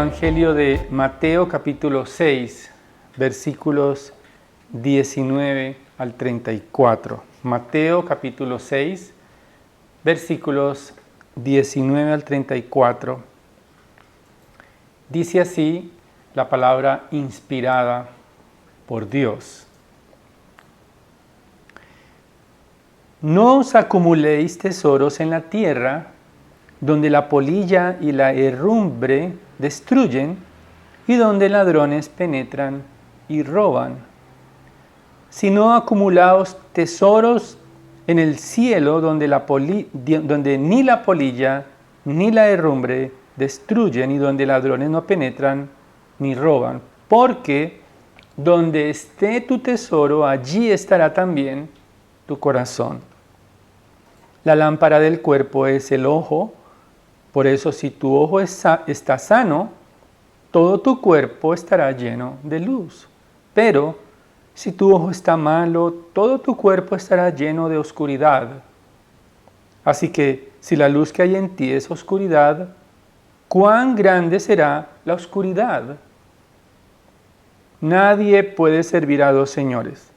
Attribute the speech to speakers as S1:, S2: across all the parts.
S1: Evangelio de Mateo capítulo 6, versículos 19 al 34. Mateo capítulo 6, versículos 19 al 34. Dice así la palabra inspirada por Dios. No os acumuléis tesoros en la tierra, donde la polilla y la herrumbre destruyen, y donde ladrones penetran y roban. Sino acumulaos tesoros en el cielo, donde ni la polilla ni la herrumbre destruyen, y donde ladrones no penetran ni roban. Porque donde esté tu tesoro, allí estará también tu corazón. La lámpara del cuerpo es el ojo. Por eso, si tu ojo está sano, todo tu cuerpo estará lleno de luz. Pero si tu ojo está malo, todo tu cuerpo estará lleno de oscuridad. Así que si la luz que hay en ti es oscuridad, ¿cuán grande será la oscuridad? Nadie puede servir a dos señores,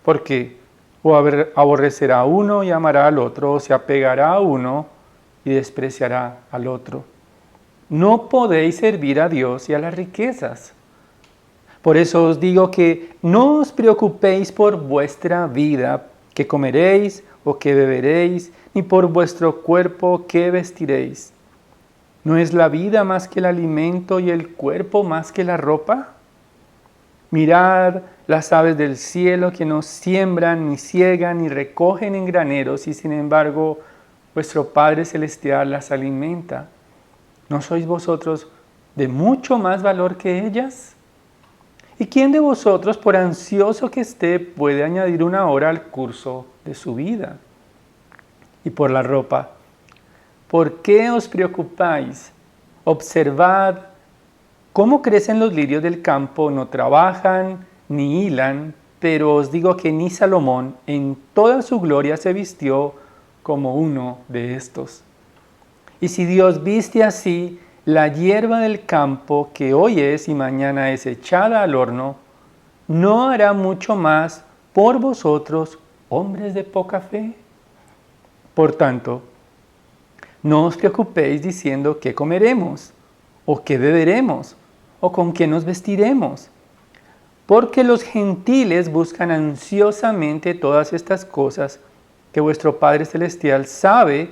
S1: porque o aborrecerá a uno y amará al otro, o se apegará a uno y despreciará al otro. No podéis servir a Dios y a las riquezas. Por eso os digo que no os preocupéis por vuestra vida, qué comeréis o qué beberéis, ni por vuestro cuerpo, qué vestiréis. ¿No es la vida más que el alimento y el cuerpo más que la ropa? Mirad las aves del cielo, que no siembran, ni siegan, ni recogen en graneros, y sin embargo vuestro Padre Celestial las alimenta. ¿No sois vosotros de mucho más valor que ellas? ¿Y quién de vosotros, por ansioso que esté, puede añadir una hora al curso de su vida? Y por la ropa, ¿por qué os preocupáis? Observad cómo crecen los lirios del campo, no trabajan ni hilan, pero os digo que ni Salomón en toda su gloria se vistió como uno de estos. Y si Dios viste así la hierba del campo, que hoy es y mañana es echada al horno, ¿no hará mucho más por vosotros, hombres de poca fe? Por tanto, no os preocupéis diciendo qué comeremos, o qué beberemos, o con qué nos vestiremos, porque los gentiles buscan ansiosamente todas estas cosas, que vuestro Padre Celestial sabe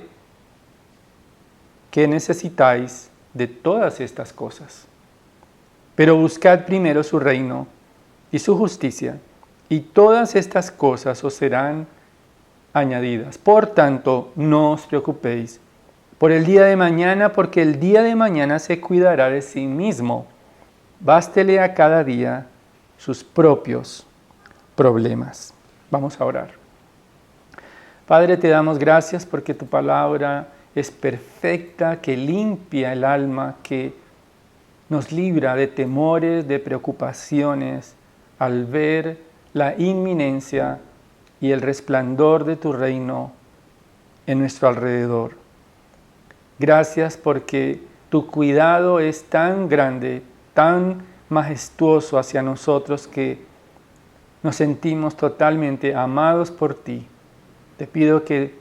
S1: que necesitáis de todas estas cosas. Pero buscad primero su reino y su justicia, y todas estas cosas os serán añadidas. Por tanto, no os preocupéis por el día de mañana, porque el día de mañana se cuidará de sí mismo. Bástele a cada día sus propios problemas. Vamos a orar. Padre, te damos gracias porque tu palabra es perfecta, que limpia el alma, que nos libra de temores, de preocupaciones, al ver la inminencia y el resplandor de tu reino en nuestro alrededor. Gracias porque tu cuidado es tan grande, tan majestuoso hacia nosotros, que nos sentimos totalmente amados por ti. Te pido que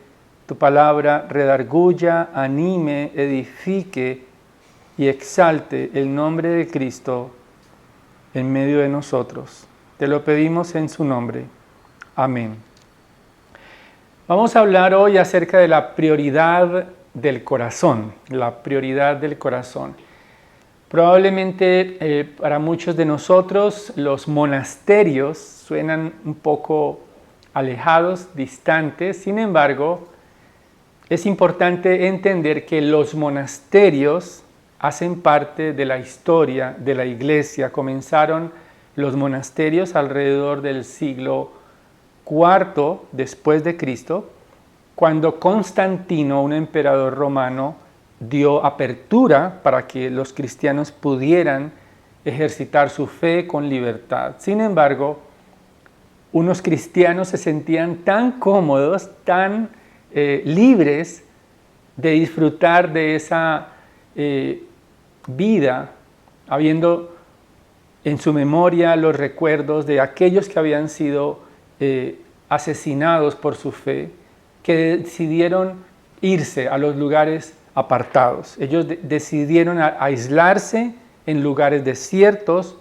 S1: tu palabra redarguya, anime, edifique y exalte el nombre de Cristo en medio de nosotros. Te lo pedimos en su nombre. Amén. Vamos a hablar hoy acerca de la prioridad del corazón. La prioridad del corazón. Probablemente para muchos de nosotros los monasterios suenan un poco alejados, distantes. Sin embargo, es importante entender que los monasterios hacen parte de la historia de la Iglesia. Comenzaron los monasterios alrededor del siglo IV después de Cristo, cuando Constantino, un emperador romano, dio apertura para que los cristianos pudieran ejercitar su fe con libertad. Sin embargo, unos cristianos se sentían tan cómodos, tan libres de disfrutar de esa vida habiendo en su memoria los recuerdos de aquellos que habían sido asesinados por su fe, que decidieron irse a los lugares apartados. Ellos decidieron aislarse en lugares desiertos,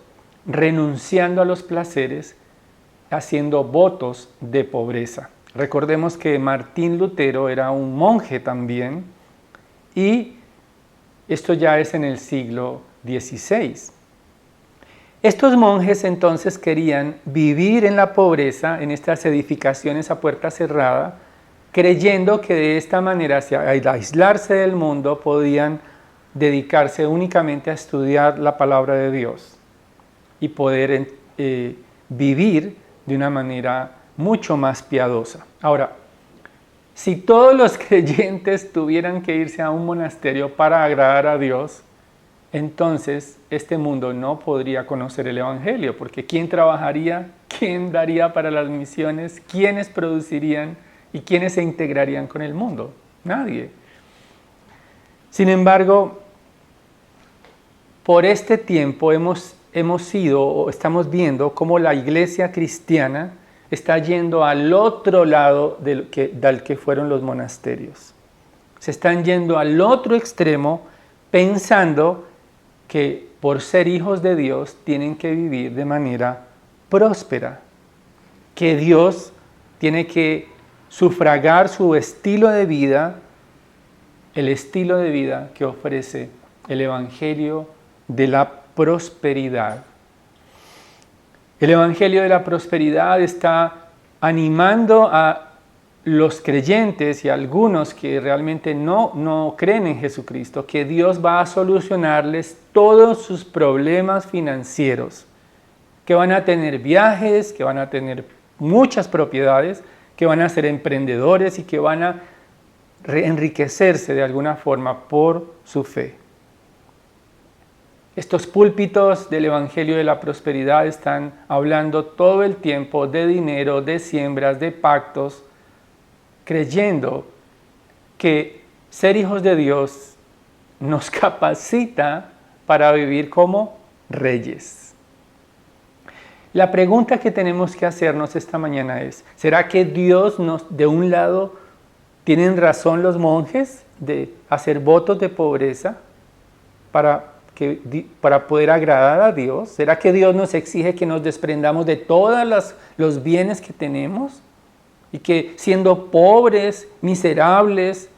S1: renunciando a los placeres, haciendo votos de pobreza. Recordemos que Martín Lutero era un monje también, y esto ya es en el siglo XVI. Estos monjes entonces querían vivir en la pobreza, en estas edificaciones a puerta cerrada, creyendo que de esta manera, al aislarse del mundo, podían dedicarse únicamente a estudiar la palabra de Dios y poder vivir de una manera mucho más piadosa. Ahora, si todos los creyentes tuvieran que irse a un monasterio para agradar a Dios, entonces este mundo no podría conocer el Evangelio, porque ¿quién trabajaría? ¿Quién daría para las misiones? ¿Quiénes producirían? ¿Y quiénes se integrarían con el mundo? Nadie. Sin embargo, por este tiempo estamos viendo cómo la iglesia cristiana está yendo al otro lado del que fueron los monasterios. Se están yendo al otro extremo pensando que por ser hijos de Dios tienen que vivir de manera próspera, que Dios tiene que sufragar su estilo de vida, el estilo de vida que ofrece el Evangelio de la prosperidad. El Evangelio de la prosperidad está animando a los creyentes y a algunos que realmente no creen en Jesucristo, que Dios va a solucionarles todos sus problemas financieros, que van a tener viajes, que van a tener muchas propiedades, que van a ser emprendedores y que van a enriquecerse de alguna forma por su fe. Estos púlpitos del Evangelio de la Prosperidad están hablando todo el tiempo de dinero, de siembras, de pactos, creyendo que ser hijos de Dios nos capacita para vivir como reyes. La pregunta que tenemos que hacernos esta mañana es, ¿será que Dios de un lado, tienen razón los monjes de hacer votos de pobreza para poder agradar a Dios? ¿Será que Dios nos exige que nos desprendamos de todos los bienes que tenemos y que siendo pobres, miserables,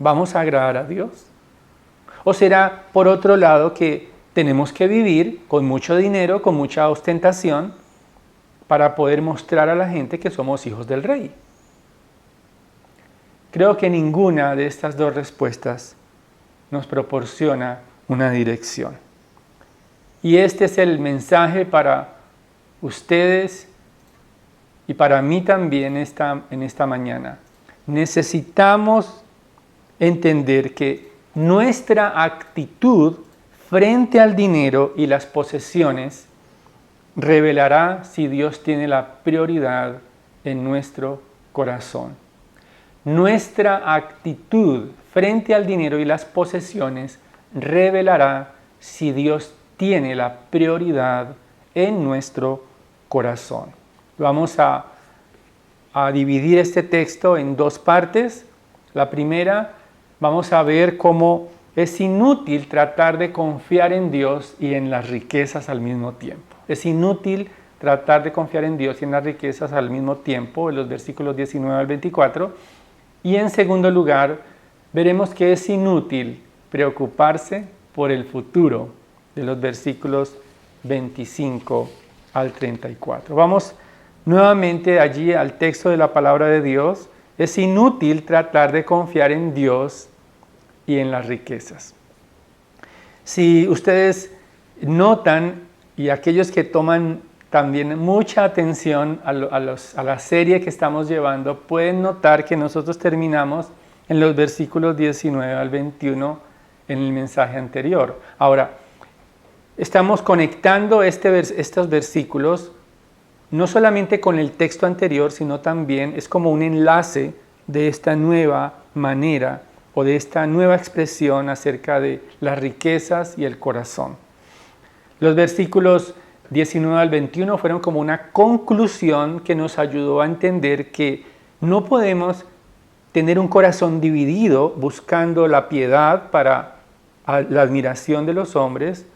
S1: vamos a agradar a Dios? ¿O será por otro lado que tenemos que vivir con mucho dinero, con mucha ostentación, para poder mostrar a la gente que somos hijos del Rey? Creo que ninguna de estas dos respuestas nos proporciona una dirección. Y este es el mensaje para ustedes y para mí también en esta mañana. Necesitamos entender que nuestra actitud frente al dinero y las posesiones revelará si Dios tiene la prioridad en nuestro corazón. Nuestra actitud frente al dinero y las posesiones revelará si Dios tiene la prioridad en nuestro corazón. Vamos a dividir este texto en dos partes. La primera, vamos a ver cómo es inútil tratar de confiar en Dios y en las riquezas al mismo tiempo. Es inútil tratar de confiar en Dios y en las riquezas al mismo tiempo, en los versículos 19 al 24. Y en segundo lugar, veremos que es inútil preocuparse por el futuro, de los versículos 25 al 34. Vamos nuevamente allí al texto de la palabra de Dios. Es inútil tratar de confiar en Dios y en las riquezas. Si ustedes notan, y aquellos que toman también mucha atención a la serie que estamos llevando, pueden notar que nosotros terminamos en los versículos 19 al 21 en el mensaje anterior. Ahora, estamos conectando estos versículos no solamente con el texto anterior, sino también es como un enlace de esta nueva manera o de esta nueva expresión acerca de las riquezas y el corazón. Los versículos 19 al 21 fueron como una conclusión que nos ayudó a entender que no podemos tener un corazón dividido buscando la piedad para la admiración de los hombres,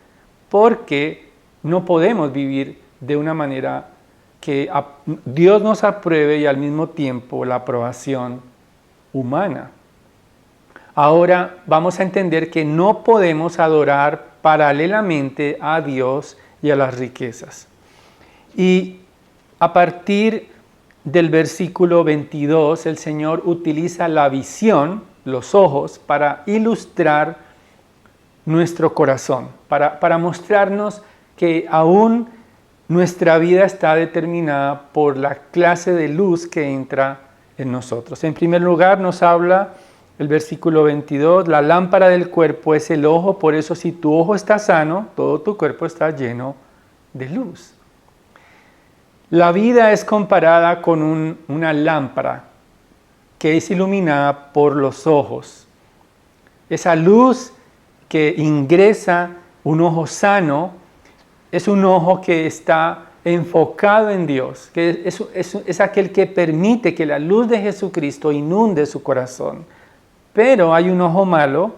S1: porque no podemos vivir de una manera que Dios nos apruebe y al mismo tiempo la aprobación humana. Ahora vamos a entender que no podemos adorar paralelamente a Dios y a las riquezas. Y a partir del versículo 22, el Señor utiliza la visión, los ojos, para ilustrar nuestro corazón, para mostrarnos que aún nuestra vida está determinada por la clase de luz que entra en nosotros. En primer lugar nos habla el versículo 22, la lámpara del cuerpo es el ojo, por eso si tu ojo está sano, todo tu cuerpo está lleno de luz. La vida es comparada con una lámpara que es iluminada por los ojos. Esa luz que ingresa un ojo sano es un ojo que está enfocado en Dios, que es aquel que permite que la luz de Jesucristo inunde su corazón. Pero hay un ojo malo,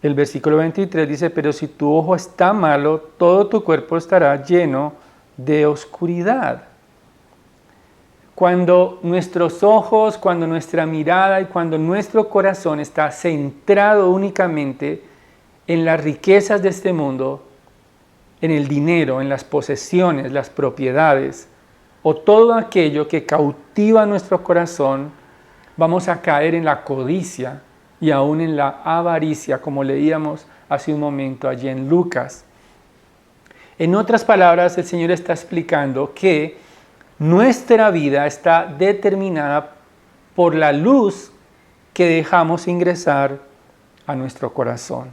S1: el versículo 23 dice, pero si tu ojo está malo, todo tu cuerpo estará lleno de oscuridad. Cuando nuestros ojos, cuando nuestra mirada y cuando nuestro corazón está centrado únicamente en las riquezas de este mundo, en el dinero, en las posesiones, las propiedades, o todo aquello que cautiva nuestro corazón, vamos a caer en la codicia y aún en la avaricia, como leíamos hace un momento allí en Lucas. En otras palabras, el Señor está explicando que nuestra vida está determinada por la luz que dejamos ingresar a nuestro corazón.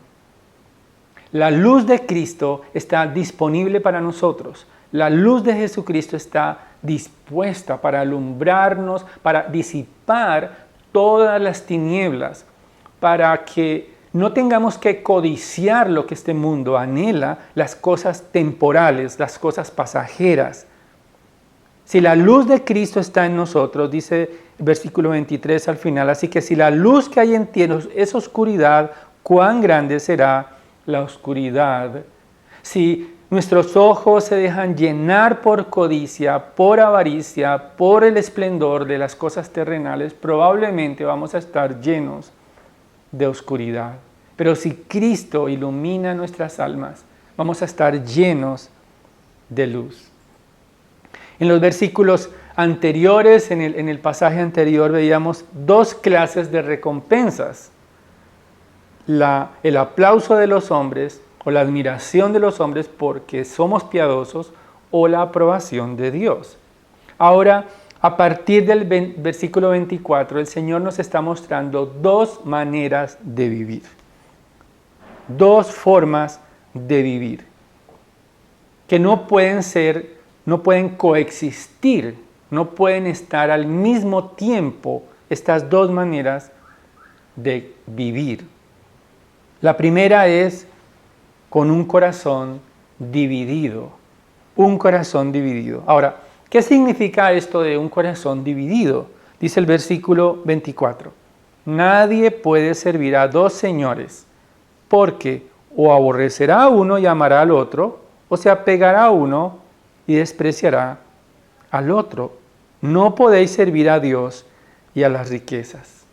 S1: La luz de Cristo está disponible para nosotros. La luz de Jesucristo está dispuesta para alumbrarnos, para disipar todas las tinieblas, para que no tengamos que codiciar lo que este mundo anhela, las cosas temporales, las cosas pasajeras. Si la luz de Cristo está en nosotros, dice el versículo 23 al final, así que si la luz que hay en ti es oscuridad, ¿cuán grande será la oscuridad? Si nuestros ojos se dejan llenar por codicia, por avaricia, por el esplendor de las cosas terrenales, probablemente vamos a estar llenos de oscuridad. Pero si Cristo ilumina nuestras almas, vamos a estar llenos de luz. En los versículos anteriores, en el pasaje anterior, veíamos dos clases de recompensas. El aplauso de los hombres o la admiración de los hombres porque somos piadosos o la aprobación de Dios. Ahora, a partir del versículo 24, el Señor nos está mostrando dos maneras de vivir. Dos formas de vivir que no pueden coexistir, no pueden estar al mismo tiempo estas dos maneras de vivir. La primera es con un corazón dividido, un corazón dividido. Ahora, ¿qué significa esto de un corazón dividido? Dice el versículo 24, nadie puede servir a dos señores, porque o aborrecerá a uno y amará al otro, o se apegará a uno y despreciará al otro. No podéis servir a Dios y a las riquezas.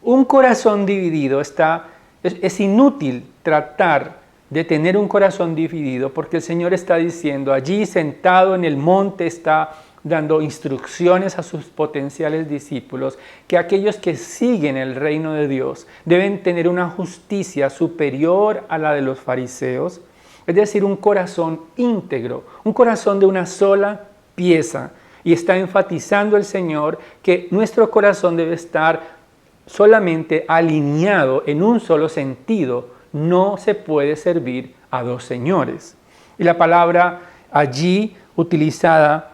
S1: Un corazón dividido es inútil tratar de tener un corazón dividido porque el Señor está diciendo, allí sentado en el monte está dando instrucciones a sus potenciales discípulos, que aquellos que siguen el reino de Dios deben tener una justicia superior a la de los fariseos, es decir, un corazón íntegro, un corazón de una sola pieza. Y está enfatizando el Señor que nuestro corazón debe estar solamente alineado en un solo sentido. No se puede servir a dos señores. Y la palabra allí utilizada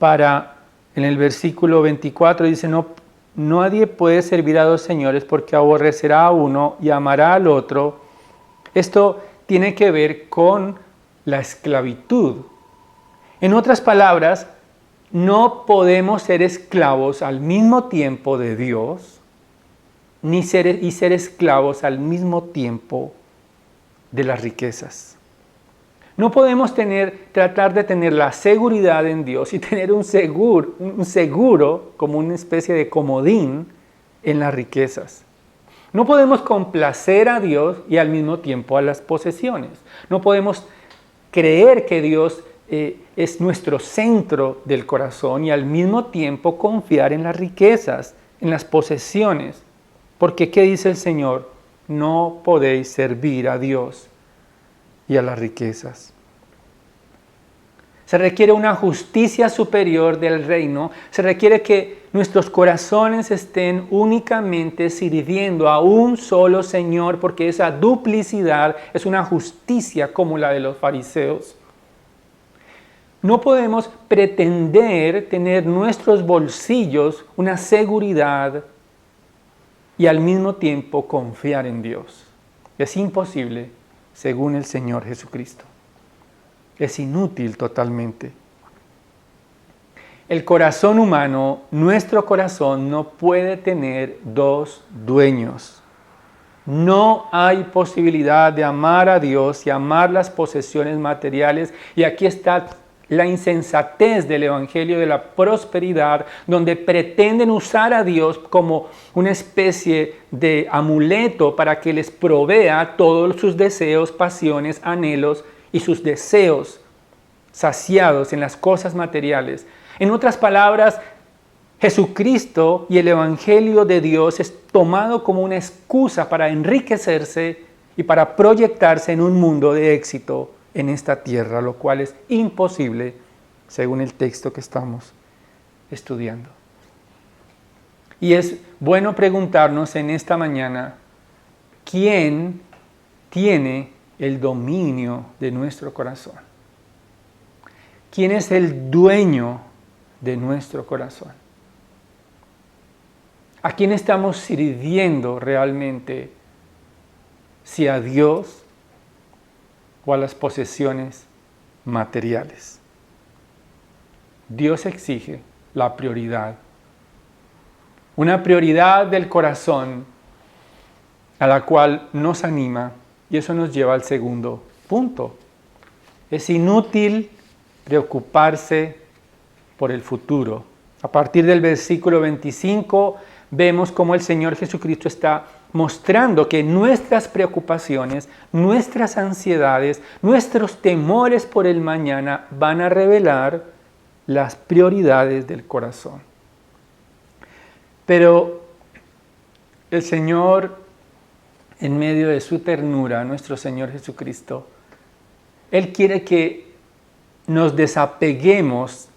S1: en el versículo 24 dice, nadie puede servir a dos señores porque aborrecerá a uno y amará al otro. Esto tiene que ver con la esclavitud. En otras palabras, no podemos ser esclavos al mismo tiempo de Dios, ni ser esclavos al mismo tiempo de las riquezas. No podemos tratar de tener la seguridad en Dios y tener un seguro como una especie de comodín en las riquezas. No podemos complacer a Dios y al mismo tiempo a las posesiones. No podemos creer que Dios es nuestro centro del corazón y al mismo tiempo confiar en las riquezas, en las posesiones. Porque ¿qué dice el Señor? No podéis servir a Dios y a las riquezas. Se requiere una justicia superior del reino. Se requiere que nuestros corazones estén únicamente sirviendo a un solo Señor, porque esa duplicidad es una justicia como la de los fariseos. No podemos pretender tener nuestros bolsillos una seguridad y al mismo tiempo confiar en Dios. Es imposible según el Señor Jesucristo. Es inútil totalmente. El corazón humano, nuestro corazón, no puede tener dos dueños. No hay posibilidad de amar a Dios y amar las posesiones materiales. Y aquí está la insensatez del Evangelio de la prosperidad, donde pretenden usar a Dios como una especie de amuleto para que les provea todos sus deseos, pasiones, anhelos y sus deseos saciados en las cosas materiales. En otras palabras, Jesucristo y el Evangelio de Dios es tomado como una excusa para enriquecerse y para proyectarse en un mundo de éxito en esta tierra, lo cual es imposible según el texto que estamos estudiando. Y es bueno preguntarnos en esta mañana, ¿quién tiene el dominio de nuestro corazón? ¿Quién es el dueño de nuestro corazón? ¿A quién estamos sirviendo realmente? ¿Si a Dios o a las posesiones materiales? Dios exige la prioridad. Una prioridad del corazón a la cual nos anima, y eso nos lleva al segundo punto. Es inútil preocuparse por el futuro. A partir del versículo 25 vemos cómo el Señor Jesucristo está mostrando que nuestras preocupaciones, nuestras ansiedades, nuestros temores por el mañana van a revelar las prioridades del corazón. Pero el Señor, en medio de su ternura, nuestro Señor Jesucristo, Él quiere que nos desapeguemos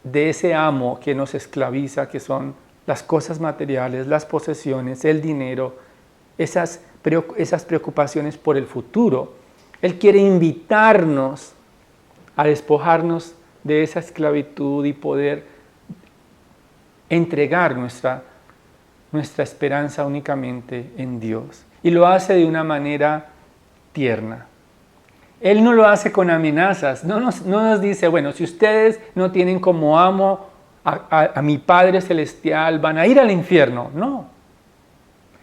S1: de ese amo que nos esclaviza, que son las cosas materiales, las posesiones, el dinero, esas preocupaciones por el futuro. Él quiere invitarnos a despojarnos de esa esclavitud y poder entregar nuestra esperanza únicamente en Dios. Y lo hace de una manera tierna. Él no lo hace con amenazas, no nos dice, bueno, si ustedes no tienen como amo a mi Padre Celestial, van a ir al infierno. No.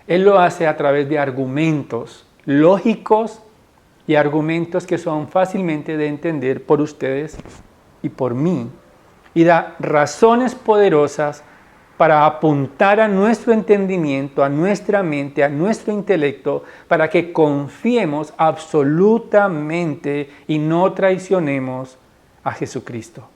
S1: Él lo hace a través de argumentos lógicos y argumentos que son fácilmente de entender por ustedes y por mí. Y da razones poderosas para apuntar a nuestro entendimiento, a nuestra mente, a nuestro intelecto, para que confiemos absolutamente y no traicionemos a Jesucristo.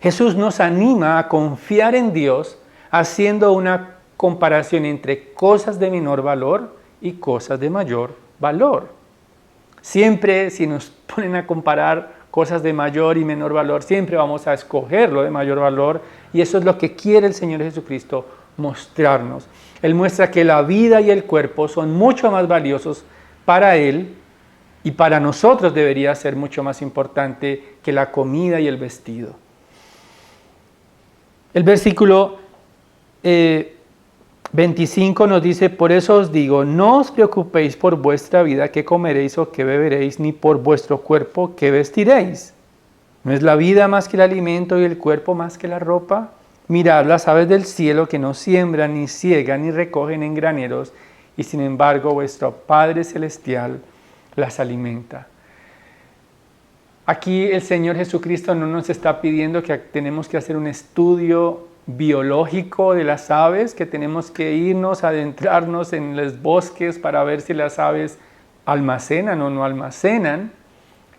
S1: Jesús nos anima a confiar en Dios haciendo una comparación entre cosas de menor valor y cosas de mayor valor. Siempre, si nos ponen a comparar cosas de mayor y menor valor, siempre vamos a escoger lo de mayor valor, y eso es lo que quiere el Señor Jesucristo mostrarnos. Él muestra que la vida y el cuerpo son mucho más valiosos para Él, y para nosotros debería ser mucho más importante que la comida y el vestido. El versículo 25 nos dice, por eso os digo, no os preocupéis por vuestra vida, qué comeréis o qué beberéis, ni por vuestro cuerpo, qué vestiréis. ¿No es la vida más que el alimento y el cuerpo más que la ropa? Mirad las aves del cielo que no siembran, ni ciegan, ni recogen en graneros, y sin embargo vuestro Padre Celestial las alimenta. Aquí el Señor Jesucristo no nos está pidiendo que tenemos que hacer un estudio biológico de las aves, que tenemos que irnos, adentrarnos en los bosques para ver si las aves almacenan o no almacenan.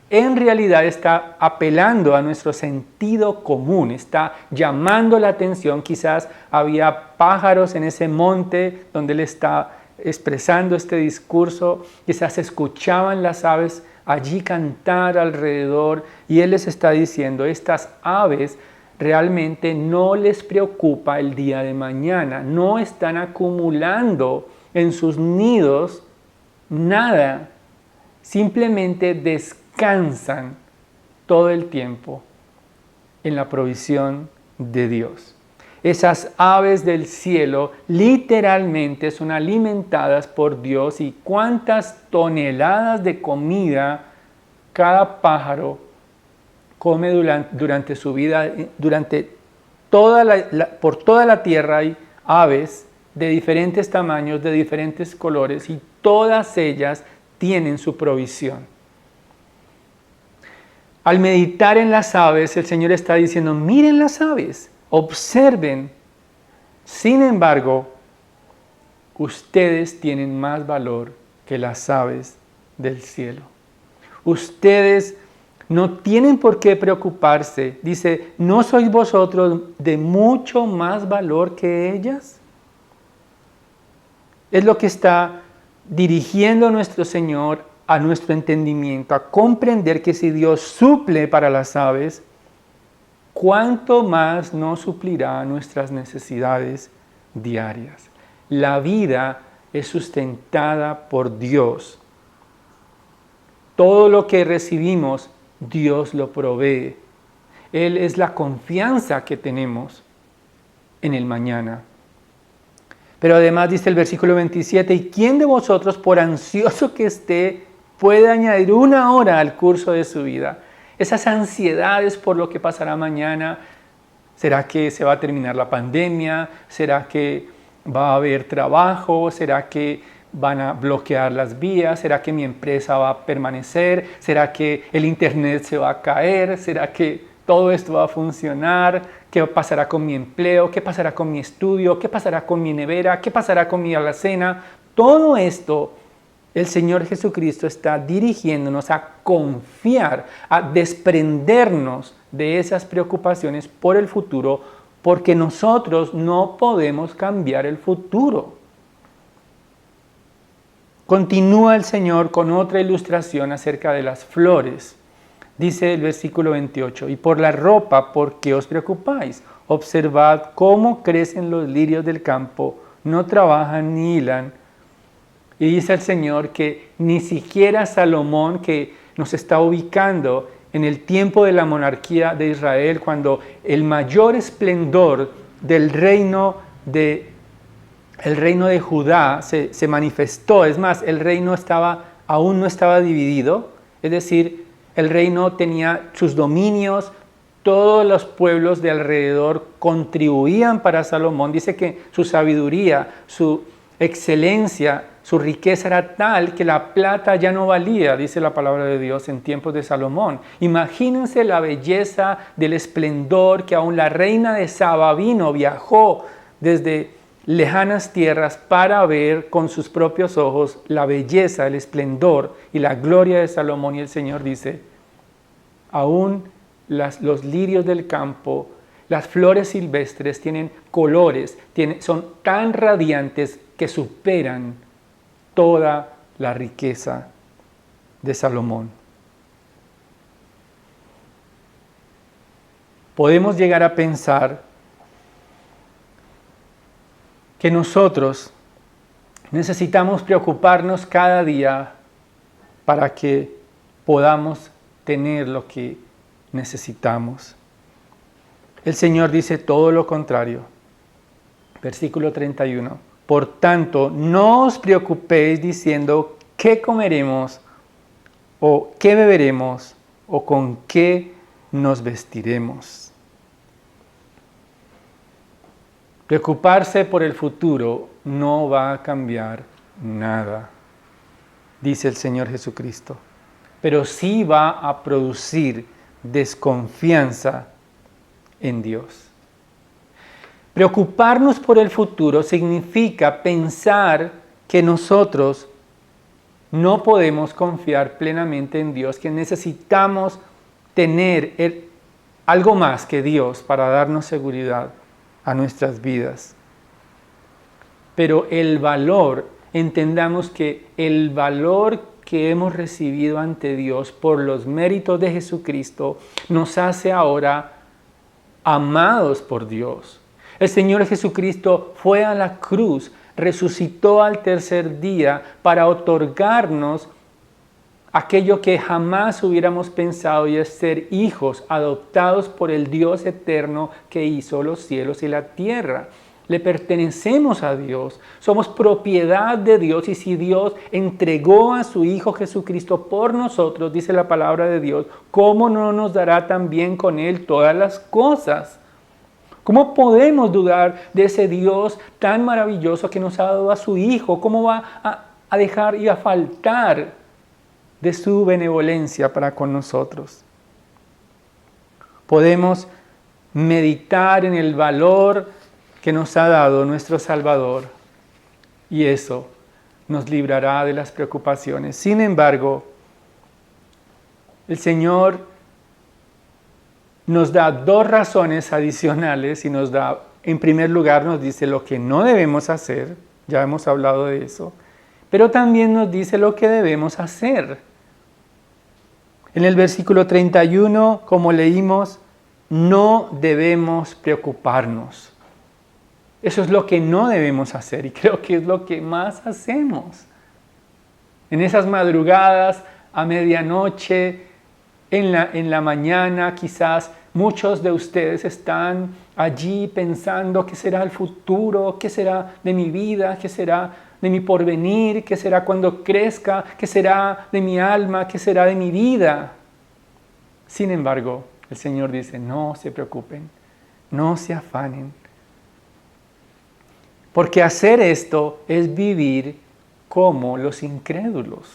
S1: En realidad está apelando a nuestro sentido común, está llamando la atención. Quizás había pájaros en ese monte donde él está expresando este discurso, quizás escuchaban las aves allí cantar alrededor y él les está diciendo, estas aves realmente no les preocupa el día de mañana, no están acumulando en sus nidos nada, simplemente descansan todo el tiempo en la provisión de Dios. Esas aves del cielo literalmente son alimentadas por Dios y cuántas toneladas de comida cada pájaro come durante su vida. Por toda la tierra hay aves de diferentes tamaños, de diferentes colores y todas ellas tienen su provisión. Al meditar en las aves, el Señor está diciendo, miren las aves. Observen, sin embargo, ustedes tienen más valor que las aves del cielo. Ustedes no tienen por qué preocuparse. Dice, ¿no sois vosotros de mucho más valor que ellas? Es lo que está dirigiendo nuestro Señor a nuestro entendimiento, a comprender que si Dios suple para las aves, ¿cuánto más no suplirá nuestras necesidades diarias? La vida es sustentada por Dios. Todo lo que recibimos, Dios lo provee. Él es la confianza que tenemos en el mañana. Pero además dice el versículo 27, ¿y quién de vosotros, por ansioso que esté, puede añadir una hora al curso de su vida? Esas ansiedades por lo que pasará mañana, ¿será que se va a terminar la pandemia? ¿Será que va a haber trabajo? ¿Será que van a bloquear las vías? ¿Será que mi empresa va a permanecer? ¿Será que el internet se va a caer? ¿Será que todo esto va a funcionar? ¿Qué pasará con mi empleo? ¿Qué pasará con mi estudio? ¿Qué pasará con mi nevera? ¿Qué pasará con mi alacena? Todo esto el Señor Jesucristo está dirigiéndonos a confiar, a desprendernos de esas preocupaciones por el futuro, porque nosotros no podemos cambiar el futuro. Continúa el Señor con otra ilustración acerca de las flores. Dice el versículo 28, y por la ropa, ¿por qué os preocupáis? Observad cómo crecen los lirios del campo, no trabajan ni hilan. Y dice el Señor que ni siquiera Salomón, que nos está ubicando en el tiempo de la monarquía de Israel, cuando el mayor esplendor del reino de Judá se manifestó. Es más, el reino aún no estaba dividido, es decir, el reino tenía sus dominios, todos los pueblos de alrededor contribuían para Salomón. Dice que su sabiduría, su excelencia, su riqueza era tal que la plata ya no valía, dice la palabra de Dios, en tiempos de Salomón. Imagínense la belleza del esplendor que aún la reina de Saba viajó desde lejanas tierras para ver con sus propios ojos la belleza, el esplendor y la gloria de Salomón. Y el Señor dice, aún los lirios del campo, las flores silvestres tienen colores, son tan radiantes que superan toda la riqueza de Salomón. Podemos llegar a pensar que nosotros necesitamos preocuparnos cada día para que podamos tener lo que necesitamos. El Señor dice todo lo contrario. Versículo 31. Por tanto, no os preocupéis diciendo qué comeremos o qué beberemos o con qué nos vestiremos. Preocuparse por el futuro no va a cambiar nada, dice el Señor Jesucristo, pero sí va a producir desconfianza en Dios. Preocuparnos por el futuro significa pensar que nosotros no podemos confiar plenamente en Dios, que necesitamos tener algo más que Dios para darnos seguridad a nuestras vidas. Pero el valor, entendamos que el valor que hemos recibido ante Dios por los méritos de Jesucristo nos hace ahora amados por Dios. El Señor Jesucristo fue a la cruz, resucitó al tercer día para otorgarnos aquello que jamás hubiéramos pensado, y es ser hijos adoptados por el Dios eterno que hizo los cielos y la tierra. Le pertenecemos a Dios, somos propiedad de Dios, y si Dios entregó a su Hijo Jesucristo por nosotros, dice la palabra de Dios, ¿cómo no nos dará también con Él todas las cosas? ¿Cómo podemos dudar de ese Dios tan maravilloso que nos ha dado a su Hijo? ¿Cómo va a dejar y a faltar de su benevolencia para con nosotros? Podemos meditar en el valor que nos ha dado nuestro Salvador, y eso nos librará de las preocupaciones. Sin embargo, el Señor nos da dos razones adicionales y nos da, en primer lugar, nos dice lo que no debemos hacer, ya hemos hablado de eso, pero también nos dice lo que debemos hacer. En el versículo 31, como leímos, no debemos preocuparnos. Eso es lo que no debemos hacer, y creo que es lo que más hacemos. En esas madrugadas, a medianoche, en la mañana, quizás muchos de ustedes están allí pensando qué será el futuro, qué será de mi vida, qué será de mi porvenir, qué será cuando crezca, qué será de mi alma, qué será de mi vida. Sin embargo, el Señor dice, no se preocupen, no se afanen. Porque hacer esto es vivir como los incrédulos.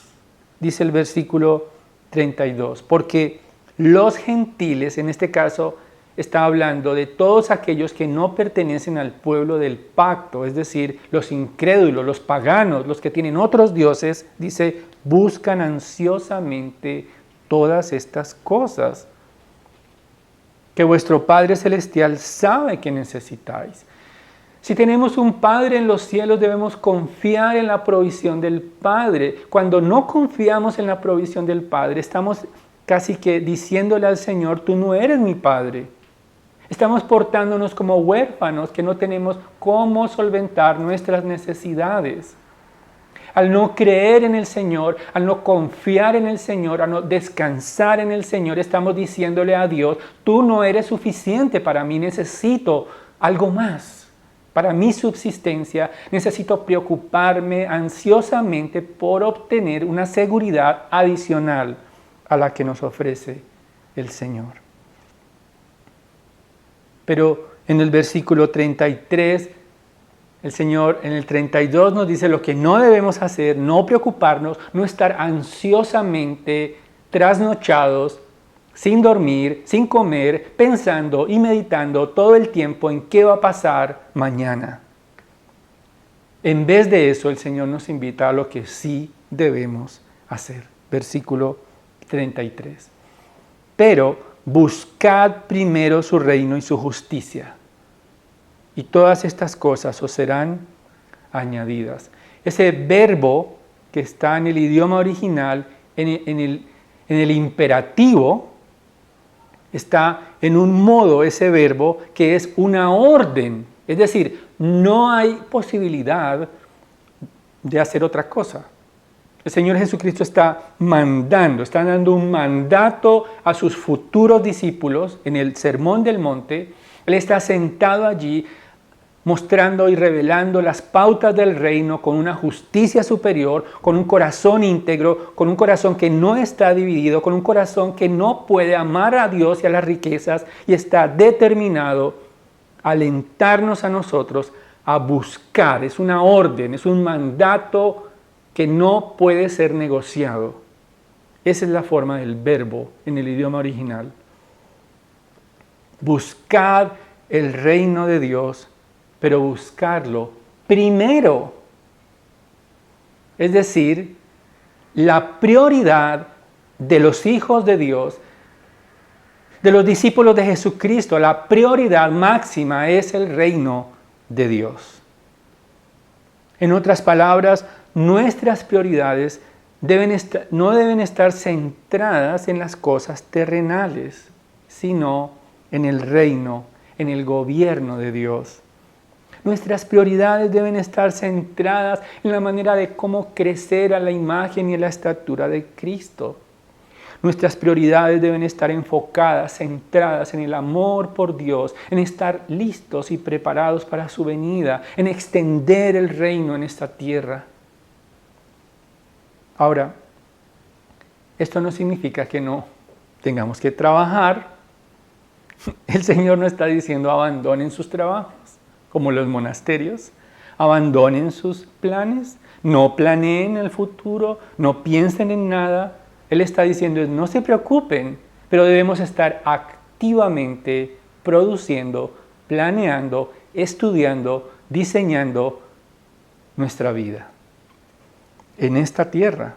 S1: Dice el versículo 32, porque los gentiles, en este caso está hablando de todos aquellos que no pertenecen al pueblo del pacto, es decir, los incrédulos, los paganos, los que tienen otros dioses, dice, buscan ansiosamente todas estas cosas que vuestro Padre Celestial sabe que necesitáis. Si tenemos un Padre en los cielos, debemos confiar en la provisión del Padre. Cuando no confiamos en la provisión del Padre, estamos casi que diciéndole al Señor, tú no eres mi Padre. Estamos portándonos como huérfanos que no tenemos cómo solventar nuestras necesidades. Al no creer en el Señor, al no confiar en el Señor, al no descansar en el Señor, estamos diciéndole a Dios, tú no eres suficiente para mí, necesito algo más. Para mi subsistencia necesito preocuparme ansiosamente por obtener una seguridad adicional a la que nos ofrece el Señor. Pero en el versículo 33, el Señor en el 32 nos dice lo que no debemos hacer, no preocuparnos, no estar ansiosamente trasnochados, sin dormir, sin comer, pensando y meditando todo el tiempo en qué va a pasar mañana. En vez de eso, el Señor nos invita a lo que sí debemos hacer. Versículo 33. Pero buscad primero su reino y su justicia, y todas estas cosas os serán añadidas. Ese verbo que está en el idioma original, en el imperativo, está en un modo ese verbo que es una orden. Es decir, no hay posibilidad de hacer otra cosa. El Señor Jesucristo está dando un mandato a sus futuros discípulos en el Sermón del Monte. Él está sentado allí mostrando y revelando las pautas del reino con una justicia superior, con un corazón íntegro, con un corazón que no está dividido, con un corazón que no puede amar a Dios y a las riquezas y está determinado a alentarnos a nosotros a buscar. Es una orden, es un mandato que no puede ser negociado. Esa es la forma del verbo en el idioma original. Buscad el reino de Dios, pero buscarlo primero. Es decir, la prioridad de los hijos de Dios, de los discípulos de Jesucristo, la prioridad máxima es el reino de Dios. En otras palabras, nuestras prioridades no deben estar centradas en las cosas terrenales, sino en el reino, en el gobierno de Dios. Nuestras prioridades deben estar centradas en la manera de cómo crecer a la imagen y a la estatura de Cristo. Nuestras prioridades deben estar enfocadas, centradas en el amor por Dios, en estar listos y preparados para su venida, en extender el reino en esta tierra. Ahora, esto no significa que no tengamos que trabajar. El Señor no está diciendo abandonen sus trabajos, como los monasterios, abandonen sus planes, no planeen el futuro, no piensen en nada. Él está diciendo, no se preocupen, pero debemos estar activamente produciendo, planeando, estudiando, diseñando nuestra vida en esta tierra.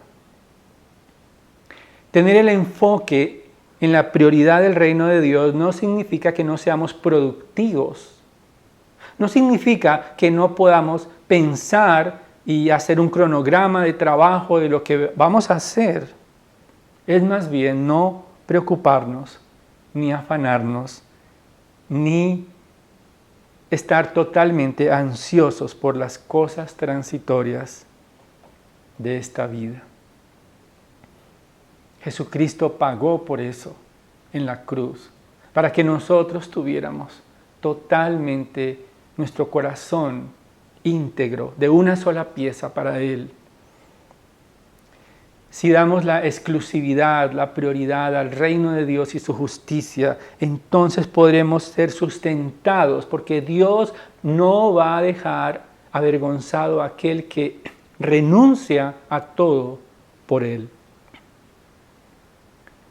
S1: Tener el enfoque en la prioridad del reino de Dios no significa que no seamos productivos. No significa que no podamos pensar y hacer un cronograma de trabajo de lo que vamos a hacer. Es más bien no preocuparnos, ni afanarnos, ni estar totalmente ansiosos por las cosas transitorias de esta vida. Jesucristo pagó por eso en la cruz, para que nosotros tuviéramos totalmente nuestro corazón íntegro, de una sola pieza para Él. Si damos la exclusividad, la prioridad al reino de Dios y su justicia, entonces podremos ser sustentados, porque Dios no va a dejar avergonzado a aquel que renuncia a todo por Él.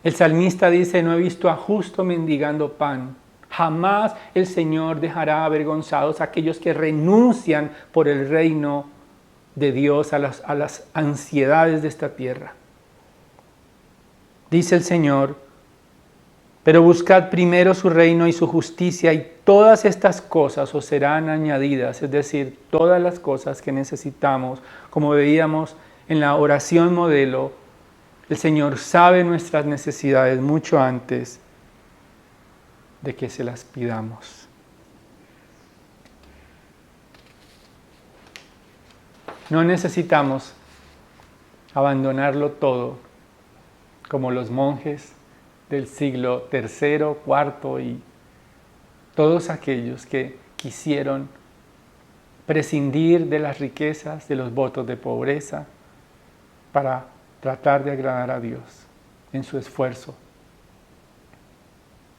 S1: El salmista dice, no he visto a justo mendigando pan. Jamás el Señor dejará avergonzados a aquellos que renuncian por el reino de Dios a las ansiedades de esta tierra. Dice el Señor, pero buscad primero su reino y su justicia y todas estas cosas os serán añadidas, es decir, todas las cosas que necesitamos, como veíamos en la oración modelo. El Señor sabe nuestras necesidades mucho antes de que se las pidamos. No necesitamos abandonarlo todo, como los monjes del siglo III, IV y todos aquellos que quisieron prescindir de las riquezas, de los votos de pobreza, para tratar de agradar a Dios en su esfuerzo.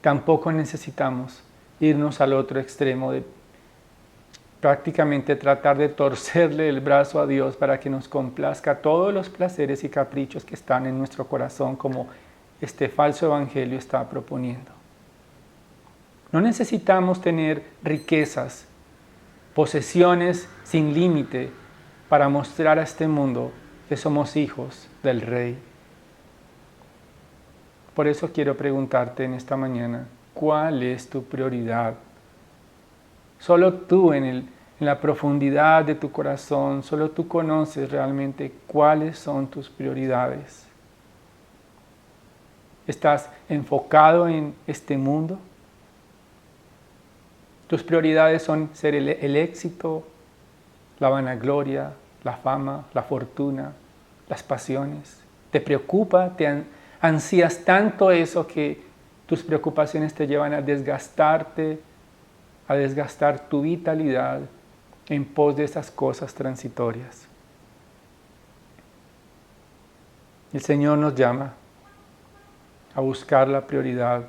S1: Tampoco necesitamos irnos al otro extremo de prácticamente tratar de torcerle el brazo a Dios para que nos complazca todos los placeres y caprichos que están en nuestro corazón, como este falso evangelio está proponiendo. No necesitamos tener riquezas, posesiones sin límite para mostrar a este mundo que somos hijos del Rey. Por eso quiero preguntarte en esta mañana, ¿cuál es tu prioridad? Solo tú en la profundidad de tu corazón, solo tú conoces realmente cuáles son tus prioridades. ¿Estás enfocado en este mundo? Tus prioridades son ser el éxito, la vanagloria, la fama, la fortuna, las pasiones. ¿Te preocupa? ¿Ansías tanto eso que tus preocupaciones te llevan a desgastarte a desgastar tu vitalidad en pos de esas cosas transitorias. El Señor nos llama a buscar la prioridad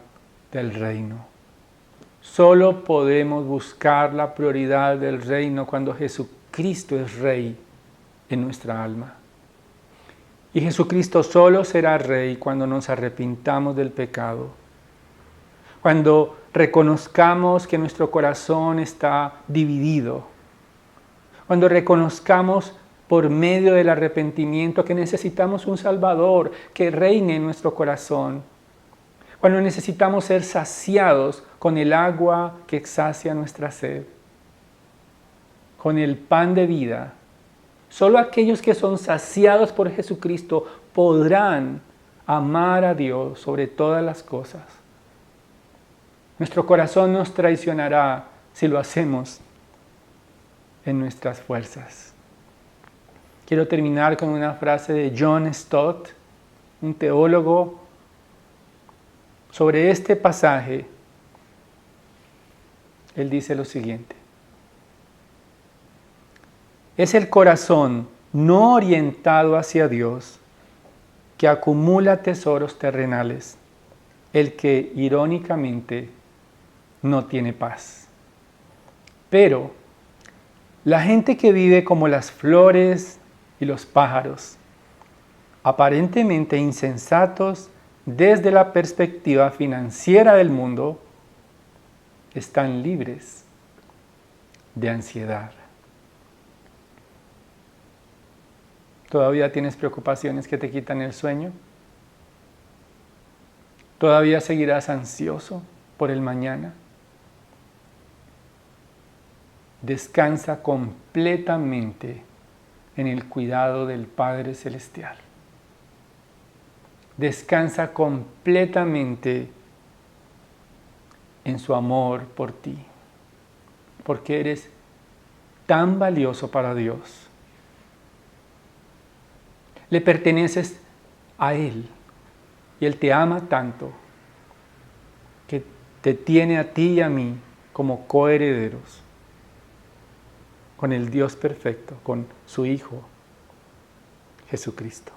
S1: del reino. Solo podemos buscar la prioridad del reino cuando Jesucristo es Rey en nuestra alma. Y Jesucristo solo será Rey cuando nos arrepintamos del pecado. Cuando reconozcamos que nuestro corazón está dividido. Cuando reconozcamos por medio del arrepentimiento que necesitamos un Salvador que reine en nuestro corazón. Cuando necesitamos ser saciados con el agua que sacia nuestra sed. Con el pan de vida. Solo aquellos que son saciados por Jesucristo podrán amar a Dios sobre todas las cosas. Nuestro corazón nos traicionará si lo hacemos en nuestras fuerzas. Quiero terminar con una frase de John Stott, un teólogo, sobre este pasaje. Él dice lo siguiente: es el corazón no orientado hacia Dios que acumula tesoros terrenales, el que irónicamente no tiene paz. Pero la gente que vive como las flores y los pájaros, aparentemente insensatos desde la perspectiva financiera del mundo, están libres de ansiedad. ¿Todavía tienes preocupaciones que te quitan el sueño? ¿Todavía seguirás ansioso por el mañana? Descansa completamente en el cuidado del Padre Celestial. Descansa completamente en su amor por ti, porque eres tan valioso para Dios. Le perteneces a Él y Él te ama tanto que te tiene a ti y a mí como coherederos con el Dios perfecto, con su Hijo Jesucristo.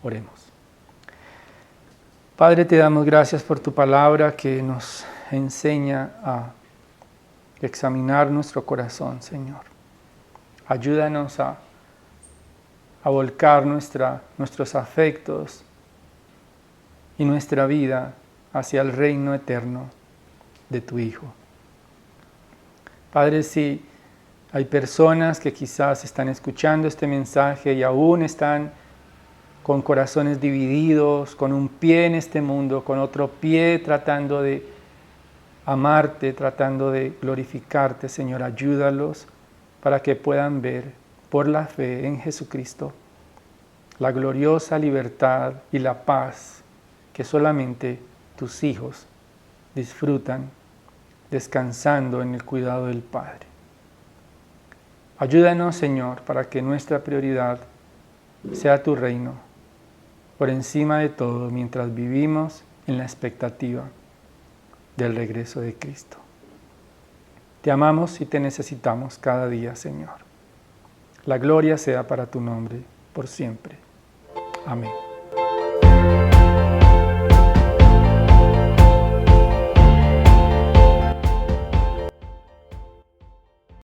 S1: Oremos. Padre, te damos gracias por tu palabra que nos enseña a examinar nuestro corazón, Señor. Ayúdanos a volcar nuestros afectos y nuestra vida hacia el reino eterno de tu Hijo. Padre, si hay personas que quizás están escuchando este mensaje y aún están con corazones divididos, con un pie en este mundo, con otro pie tratando de amarte, tratando de glorificarte, Señor, ayúdalos para que puedan ver por la fe en Jesucristo la gloriosa libertad y la paz que solamente tus hijos disfrutan descansando en el cuidado del Padre. Ayúdanos, Señor, para que nuestra prioridad sea tu reino, por encima de todo, mientras vivimos en la expectativa del regreso de Cristo. Te amamos y te necesitamos cada día, Señor. La gloria sea para tu nombre, por siempre. Amén.